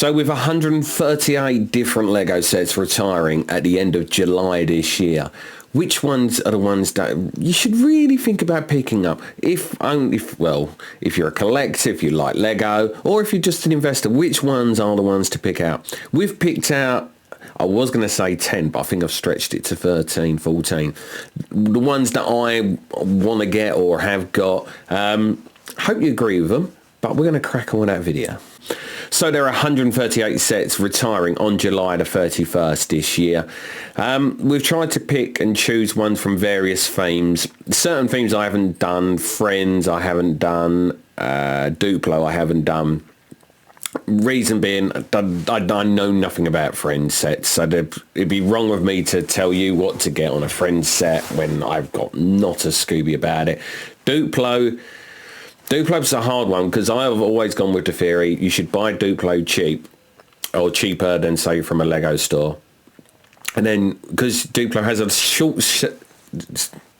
So with 138 different Lego sets retiring at the end of July this year, which ones are the ones that you should really think about picking up? If you're a collector, if you like Lego, or if you're just an investor, which ones are the ones to pick out? We've picked out, I was going to say 10, but I think I've stretched it to 13, 14. The ones that I want to get or have got. Hope you agree with them, but we're going to crack on with that video. So there are 138 sets retiring on July the 31st this year. We've tried to pick and choose ones from various themes. Certain themes I haven't done, Friends I haven't done, Duplo I haven't done. Reason being, I know nothing about Friends sets, so it'd be wrong of me to tell you what to get on a Friends set when I've got not a Scooby about it. Duplo's a hard one because I've always gone with the theory you should buy Duplo cheap or cheaper than say from a Lego store. And then because Duplo has a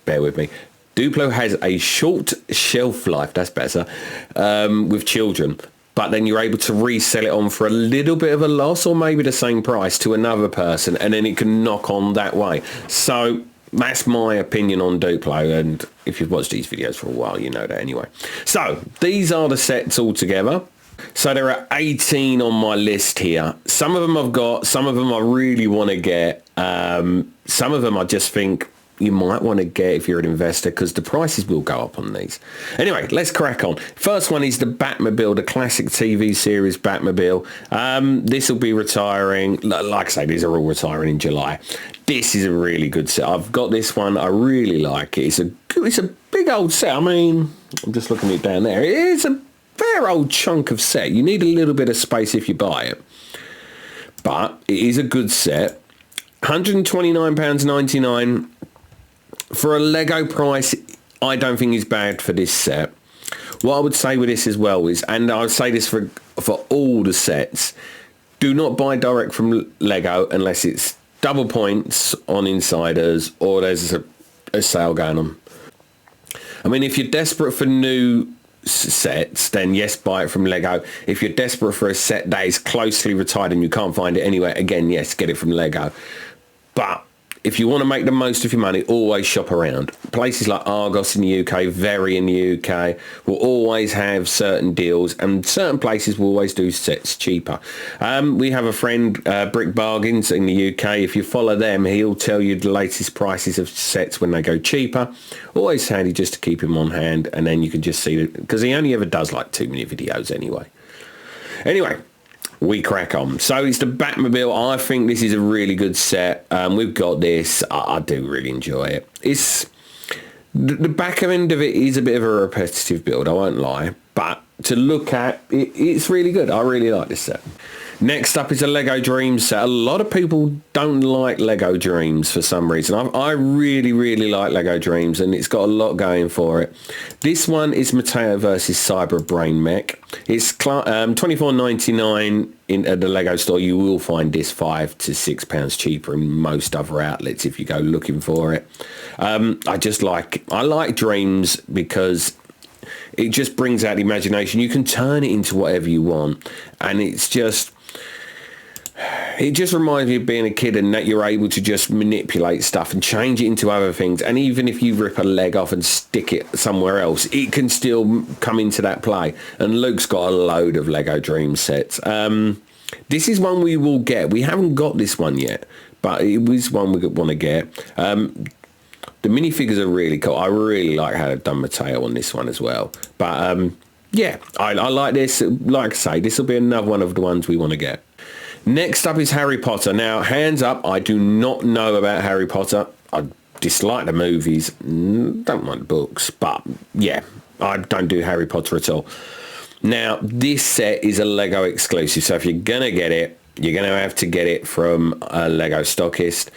bear with me. Duplo has a short shelf life, that's better, with children. But then you're able to resell it on for a little bit of a loss or maybe the same price to another person, and then it can knock on that way. So that's my opinion on Duplo, and if you've watched these videos for a while, you know that anyway. So these are the sets all together. So there are 18 on my list here. Some of them I've got, some of them I really want to get. Some of them I just think you might want to get if you're an investor because the prices will go up on these. Anyway, let's crack on. First one is the Batmobile, the classic TV series Batmobile. This will be retiring. Like I say, these are all retiring in July. This is a really good set. I've got this one. I really like it. It's a big old set. I mean, I'm just looking at it down there. It's a fair old chunk of set. You need a little bit of space if you buy it. But it is a good set. £129.99. For a Lego price, I don't think is bad for this set. What I would say with this as well is, and I would say this for all the sets, do not buy direct from Lego unless it's double points on insiders or there's a sale going on. I mean, if you're desperate for new sets, then yes, buy it from Lego. If you're desperate for a set that is closely retired and you can't find it anywhere, again, yes, get it from Lego. But if you want to make the most of your money, always shop around. Places like Argos in the UK, Very in the UK, will always have certain deals, and certain places will always do sets cheaper. We have a friend, Brick Bargains in the UK. If you follow them, he'll tell you the latest prices of sets when they go cheaper. Always handy just to keep him on hand, and then you can just see it, because he only ever does like 2 minute videos anyway. Anyway, we crack on. So it's the Batmobile. I think this is a really good set. We've got this. I do really enjoy it. It's the back end of it is a bit of a repetitive build, I won't lie, but to look at, it's really good. I really like this set. Next up is a Lego Dreams set. A lot of people don't like Lego Dreams for some reason. I really, really like Lego Dreams, and it's got a lot going for it. This one is Mateo versus Cyber Brain Mech. It's $24.99 at the Lego store. You will find this £5 to £6 cheaper in most other outlets if you go looking for it. I like Dreams because it just brings out the imagination. You can turn it into whatever you want, and it just reminds me of being a kid, and that you're able to just manipulate stuff and change it into other things. And even if you rip a leg off and stick it somewhere else, it can still come into that play. And Luke's got a load of Lego Dream sets. This is one we will get. We haven't got this one yet, but it was one we want to get. The minifigures are really cool. I really like how they've done Mateo on this one as well. But yeah, I like this. Like I say, this will be another one of the ones we want to get. Next up is Harry Potter. Now, hands up, I do not know about Harry Potter. I dislike the movies, don't like the books, but yeah, I don't do Harry Potter at all. Now, this set is a Lego exclusive, so if you're going to get it, you're going to have to get it from a Lego stockist.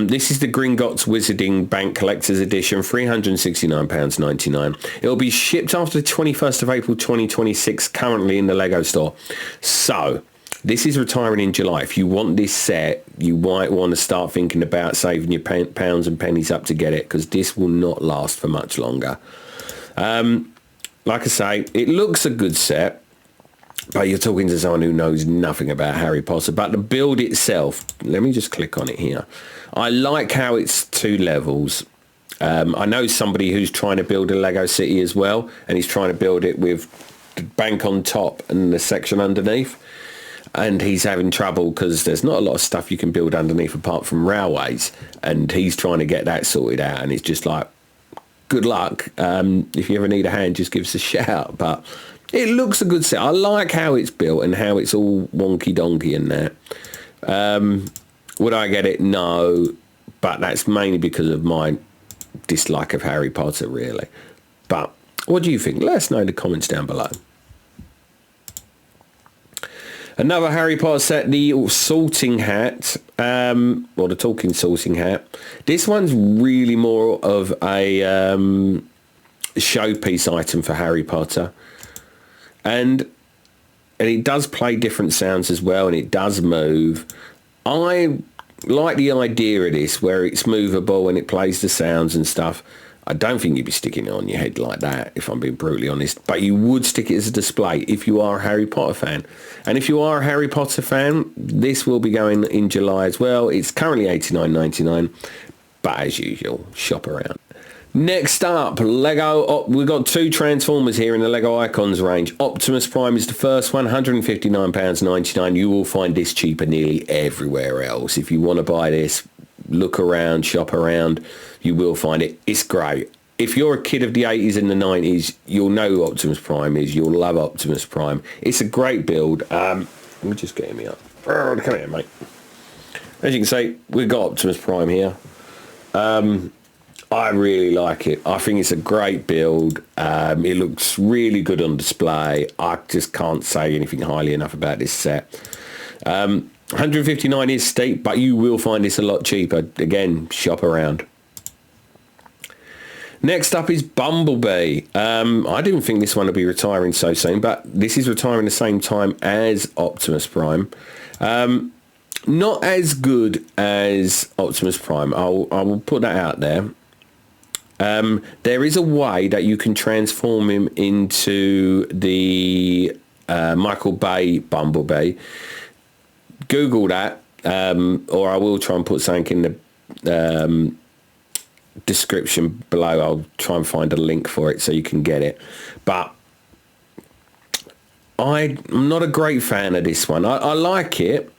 This is the Gringotts Wizarding Bank Collector's Edition, £369.99. It will be shipped after the 21st of April 2026, currently in the Lego store. So this is retiring in July. If you want this set, you might want to start thinking about saving your pounds and pennies up to get it, because this will not last for much longer. Like I say, it looks a good set. But you're talking to someone who knows nothing about Harry Potter. But the build itself, let me just click on it here. I like how it's 2 levels. I know somebody who's trying to build a Lego city as well, and he's trying to build it with the bank on top and the section underneath. And he's having trouble because there's not a lot of stuff you can build underneath apart from railways. And he's trying to get that sorted out. And it's just like, good luck. If you ever need a hand, just give us a shout. But it looks a good set. I like how it's built and how it's all wonky donkey in there. Would I get it? No. But that's mainly because of my dislike of Harry Potter, really. But what do you think? Let us know in the comments down below. Another Harry Potter set, the sorting hat, or the talking sorting hat. This one's really more of a showpiece item for Harry Potter. And it does play different sounds as well, and it does move. I like the idea of this, where it's movable and it plays the sounds and stuff. I don't think you'd be sticking it on your head like that, if I'm being brutally honest. But you would stick it as a display if you are a Harry Potter fan. And if you are a Harry Potter fan, this will be going in July as well. It's currently $89.99, but as usual, shop around. Next up, Lego. We've got 2 Transformers here in the Lego Icons range. Optimus Prime is the first one, £159.99. You will find this cheaper nearly everywhere else. If you want to buy this, look around, shop around. You will find it. It's great. If you're a kid of the 80s and the 90s, you'll know who Optimus Prime is. You'll love Optimus Prime. It's a great build. Let me just get him up. Come here, mate. As you can see, we've got Optimus Prime here. I really like it. I think it's a great build. It looks really good on display. I just can't say anything highly enough about this set. 159 is steep, but you will find this a lot cheaper. Again, shop around. Next up is Bumblebee. I didn't think this one would be retiring so soon, but this is retiring the same time as Optimus Prime. Not as good as Optimus Prime. I will put that out there. There is a way that you can transform him into the Michael Bay Bumblebee. Google that, or I will try and put something in the description below. I'll try and find a link for it so you can get it. But I'm not a great fan of this one. I like it.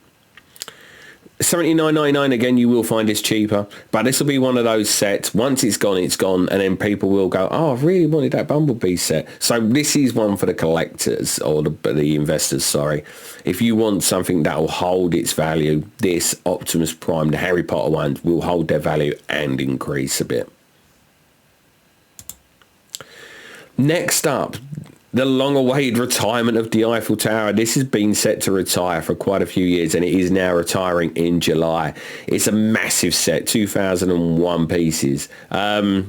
$79.99, again, you will find this cheaper, but this will be one of those sets. Once it's gone, and then people will go, oh, I really wanted that Bumblebee set. So this is one for the collectors, or the investors, sorry. If you want something that will hold its value, this Optimus Prime, the Harry Potter ones, will hold their value and increase a bit. Next up, the long-awaited retirement of the Eiffel Tower. This has been set to retire for quite a few years, and it is now retiring in July. It's a massive set, 2001 pieces. I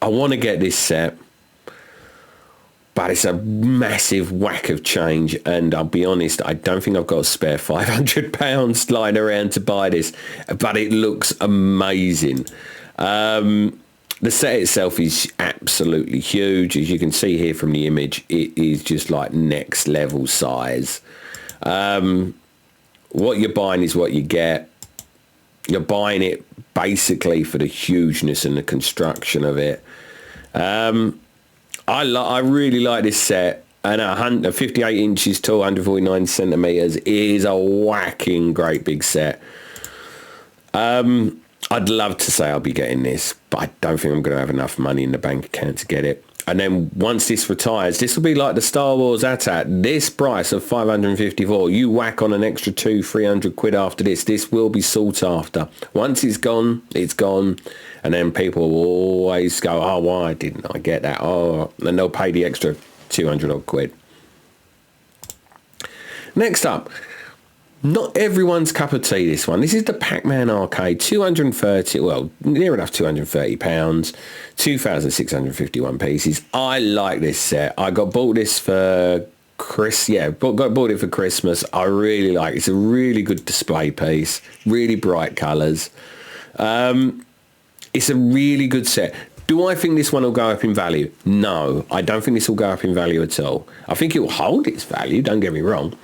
want to get this set, but it's a massive whack of change, and I'll be honest, I don't think I've got a spare £500 lying around to buy this, but it looks amazing. The set itself is absolutely huge. As you can see here from the image, it is just like next level size. What you're buying is what you get. You're buying it basically for the hugeness and the construction of it. I really like this set. And 58 inches tall, 149 centimetres is a whacking great big set. I'd love to say I'll be getting this, but I don't think I'm going to have enough money in the bank account to get it. And then once this retires, this will be like the Star Wars AT-AT. This price of 554, you whack on an extra 200-300 quid after this. This will be sought after. Once it's gone, it's gone. And then people will always go, oh, why didn't I get that? Oh, and they'll pay the extra 200 odd quid. Next up. Not everyone's cup of tea, this one. This is the Pac-Man arcade, 230, well, near enough £230, 2,651 pieces. I like this set. I bought this for bought it for Christmas. I really like it. It's a really good display piece, really bright colours. It's a really good set. Do I think this one will go up in value? No, I don't think this will go up in value at all. I think it will hold its value, don't get me wrong.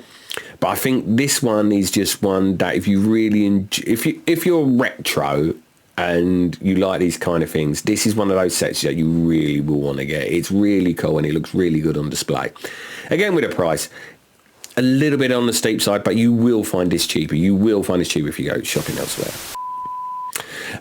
But I think this one is just one that if you really if you're retro and you like these kind of things, this is one of those sets that you really will want to get. It's really cool and it looks really good on display. Again, with a price a little bit on the steep side, but you will find this cheaper. You will find this cheaper if you go shopping elsewhere.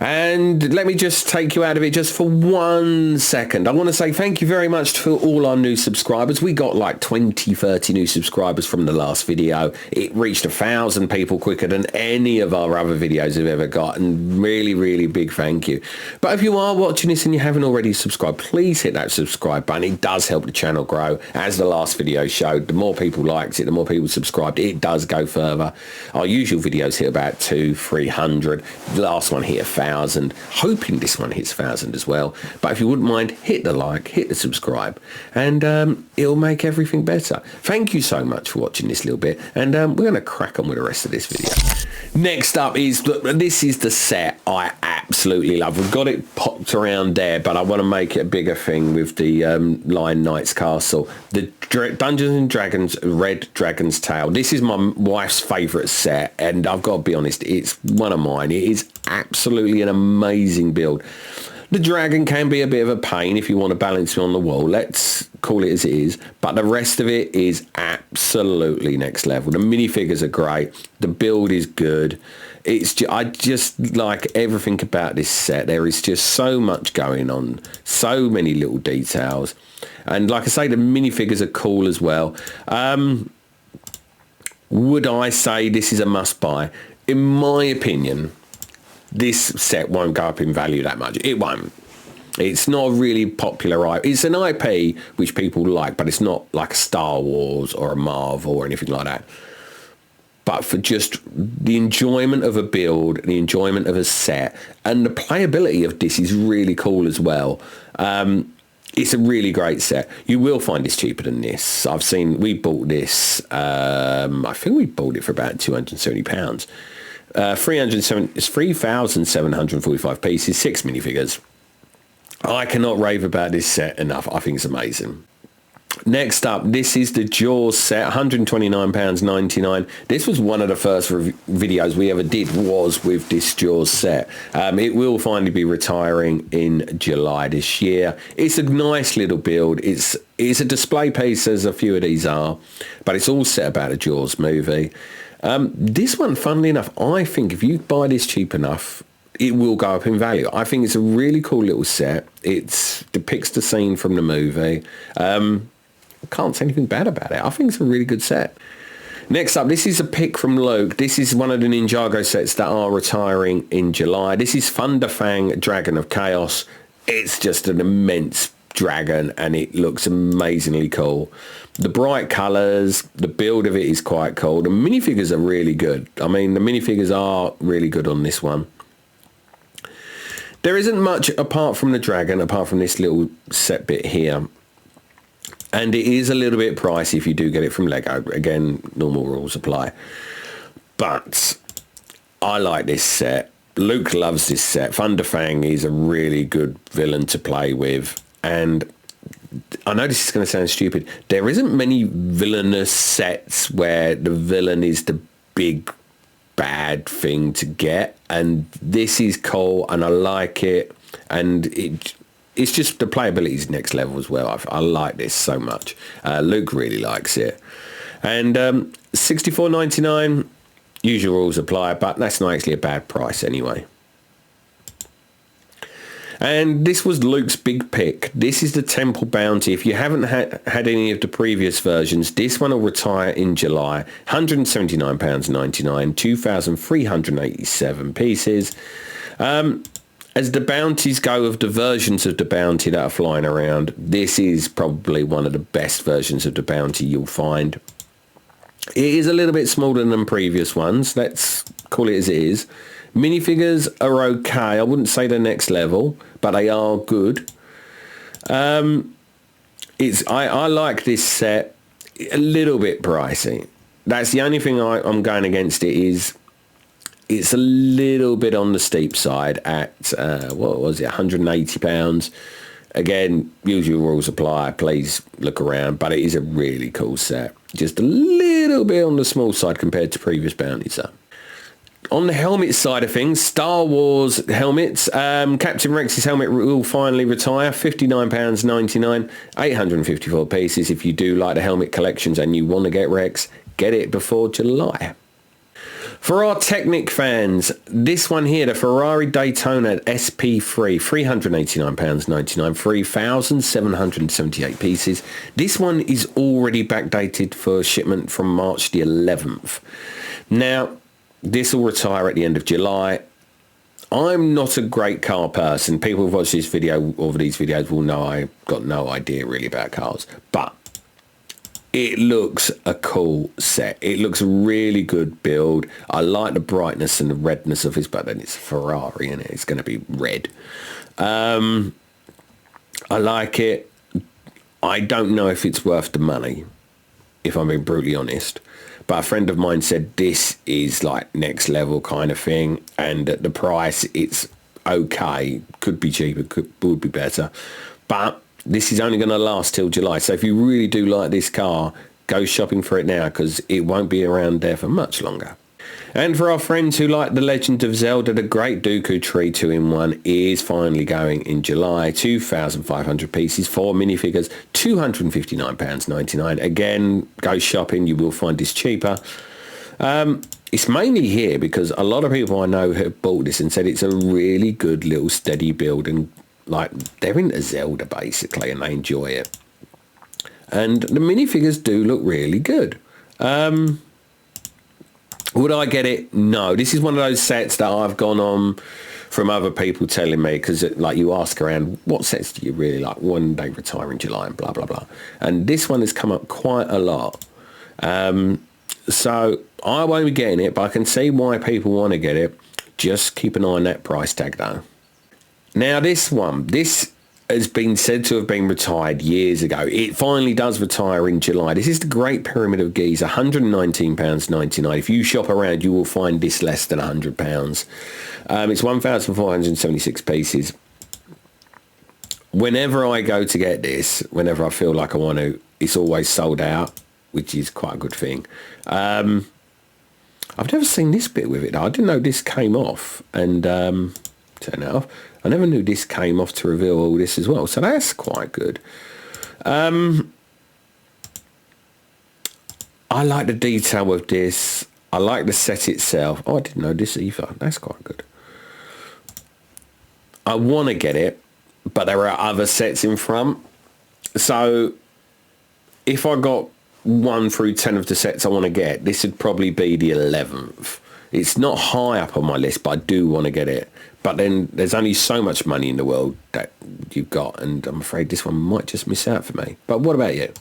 And let me just take you out of it just for 1 second. I want to say thank you very much to all our new subscribers. We got like 20, 30 new subscribers from the last video. It reached 1,000 people quicker than any of our other videos have ever got. And really, really big thank you. But if you are watching this and you haven't already subscribed, please hit that subscribe button. It does help the channel grow. As the last video showed, the more people liked it, the more people subscribed, it does go further. Our usual videos hit about 200-300. The last one hit 1,000. Hoping this one hits 1,000 as well. But if you wouldn't mind, hit the like, hit the subscribe, and it'll make everything better. Thank you so much for watching this little bit, and we're going to crack on with the rest of this video. Next up is, this is the set I absolutely love. We've got it popped around there, but I want to make it a bigger thing with the Lion Knight's Castle. The Dungeons and Dragons Red Dragon's Tail. This is my wife's favourite set, and I've got to be honest, it's one of mine. It is absolutely an amazing build. The dragon can be a bit of a pain if you want to balance it on the wall. Let's call it as it is. But the rest of it is absolutely next level. The minifigures are great. The build is good. I just like everything about this set. There is just so much going on. So many little details. And like I say, the minifigures are cool as well. Would I say this is a must-buy? In my opinion, this set won't go up in value that much. It won't. It's not a really popular IP. It's an IP which people like, but it's not like a Star Wars or a Marvel or anything like that. But for just the enjoyment of a build, the enjoyment of a set, and the playability of this is really cool as well. It's a really great set. You will find this cheaper than this. We bought this, I think we bought it for about £270. 3,745 pieces, 6 minifigures. I cannot rave about this set enough. I think it's amazing. Next up, this is the Jaws set, £129.99. This was one of the first videos we ever did, was with this Jaws set. It will finally be retiring in July this year. It's a nice little build. It's a display piece, as a few of these are, but it's all set about a Jaws movie. This one, funnily enough, I think if you buy this cheap enough, it will go up in value. I think it's a really cool little set. It depicts the scene from the movie. I can't say anything bad about it. I think it's a really good set. Next up, this is a pick from Luke. This is one of the Ninjago sets that are retiring in July. This is Thunderfang, Dragon of Chaos. It's just an immense dragon and it looks amazingly cool. The bright colours, the build of it is quite cool. The minifigures are really good. I mean, the minifigures are really good on this one. There isn't much apart from the dragon, apart from this little set bit here. And it is a little bit pricey if you do get it from Lego. Again, normal rules apply. But I like this set. Luke loves this set. Thunderfang is a really good villain to play with. And I know this is going to sound stupid. There isn't many villainous sets where the villain is the big bad thing to get. And this is cool and I like it. And it's just the playability is next level as well. I like this so much. Luke really likes it. And $64.99, usual rules apply, but that's not actually a bad price anyway. And this was Luke's big pick. This is the Temple Bounty. If you haven't had any of the previous versions, this one will retire in July. £179.99, 2,387 pieces. As the bounties go of the versions of the bounty that are flying around, this is probably one of the best versions of the bounty you'll find. It is a little bit smaller than previous ones. Let's call it as it is. Minifigures are okay. I wouldn't say they're next level, but they are good. I like this set. A little bit pricey. That's the only thing I'm going against it is it's a little bit on the steep side at, what was it, £180. Again, usual rules apply. Please look around, but it is a really cool set. Just a little bit on the small side compared to previous bounties, though. On the helmet side of things, Star Wars helmets. Captain Rex's helmet will finally retire. £59.99, 854 pieces. If you do like the helmet collections and you want to get Rex, get it before July. For our Technic fans, this one here, the Ferrari Daytona SP3, £389.99, 3,778 pieces. This one is already backdated for shipment from March the 11th. Now, this will retire at the end of July. I'm not a great car person. People who've watched this video or these videos will know I've got no idea really about cars. But it looks a cool set. It looks a really good build. I like the brightness and the redness of his, but then it's a Ferrari and it's going to be red. I like it. I don't know if it's worth the money, if I'm being brutally honest. But a friend of mine said this is like next level kind of thing. And at the price, it's okay. Could be cheaper, would be better. But this is only going to last till July. So if you really do like this car, go shopping for it now because it won't be around there for much longer. And for our friends who like The Legend of Zelda, the Great Dooku Tree 2-in-1 is finally going in July. 2,500 pieces, 4 minifigures, £259.99. Again, go shopping. You will find this cheaper. It's mainly here because a lot of people I know have bought this and said it's a really good little steady build and like they're into Zelda basically and they enjoy it. And the minifigures do look really good. Would I get it? No. This is one of those sets that I've gone on from other people telling me because like you ask around, what sets do you really like when they retire in July and blah, blah, blah. And this one has come up quite a lot. So I won't be getting it, but I can see why people want to get it. Just keep an eye on that price tag though. Now this has been said to have been retired years ago. It finally does retire in July. This is the Great Pyramid of Giza, £119.99. If you shop around, you will find this less than £100. It's 1,476 pieces. Whenever I go to get this, whenever I feel like I want to, it's always sold out, which is quite a good thing. I've never seen this bit with it, though. I didn't know this came off and turn it off. I never knew this came off to reveal all this as well, so that's quite good. I like the detail with this. I like the set itself. Oh, I didn't know this either. That's quite good. I want to get it, but there are other sets in front. So if I got 1 through 10 of the sets I want to get, this would probably be the 11th. It's not high up on my list, but I do want to get it. But then there's only so much money in the world that you've got, and I'm afraid this one might just miss out for me. But what about you?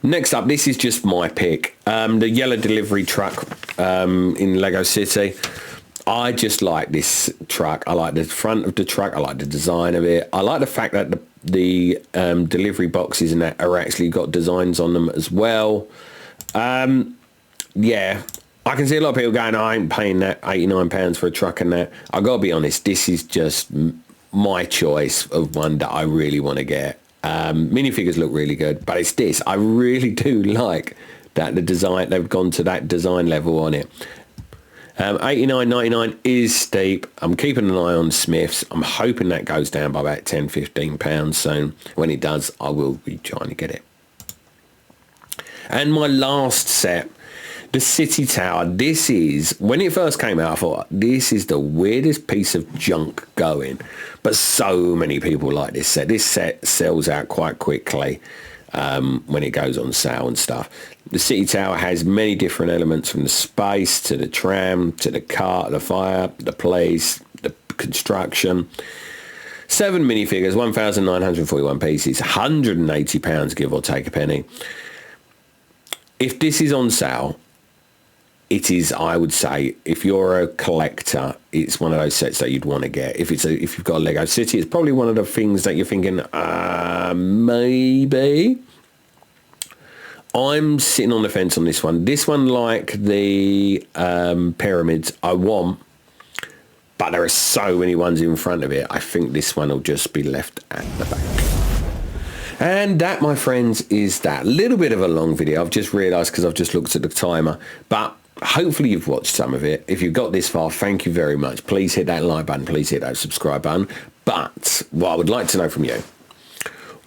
Next up, this is just my pick. The yellow delivery truck in Lego City. I just like this truck. I like the front of the truck. I like the design of it. I like the fact that the delivery boxes and that are actually got designs on them as well. Yeah, I can see a lot of people going, I ain't paying that £89 for a truck and that. I've got to be honest, this is just my choice of one that I really want to get. Minifigures look really good, but it's this. I really do like that the design, they've gone to that design level on it. £89.99 is steep. I'm keeping an eye on Smiths. I'm hoping that goes down by about £10-15 soon. When it does, I will be trying to get it. And my last set, the City Tower. This is, when it first came out, I thought, this is the weirdest piece of junk going. But so many people like this set. This set sells out quite quickly when it goes on sale and stuff. The City Tower has many different elements, from the space to the tram to the car, the fire, the place, the construction. 7 minifigures, 1,941 pieces, £180 give or take a penny. If this is on sale, it is, I would say, if you're a collector, it's one of those sets that you'd want to get. If you've got a Lego City, it's probably one of the things that you're thinking, maybe. I'm sitting on the fence on this one. This one, like the pyramids, I want, but there are so many ones in front of it. I think this one will just be left at the back. And that, my friends, is that. Little bit of a long video. I've just realised because I've just looked at the timer. But hopefully you've watched some of it. If you've got this far, thank you very much. Please hit that like button. Please hit that subscribe button. But what I would like to know from you,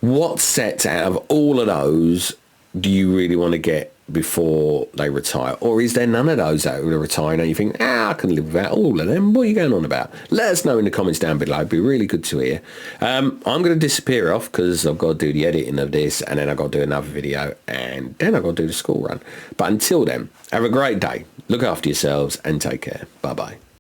what sets out of all of those do you really want to get before they retire? Or is there none of those that are retiring and you think, I can live without all of them? What are you going on about? Let us know in the comments down below. It'd be really good to hear. I'm going to disappear off because I've got to do the editing of this, and then I've got to do another video, and then I've got to do the school run. But until then, have a great day. Look after yourselves and take care. Bye-bye.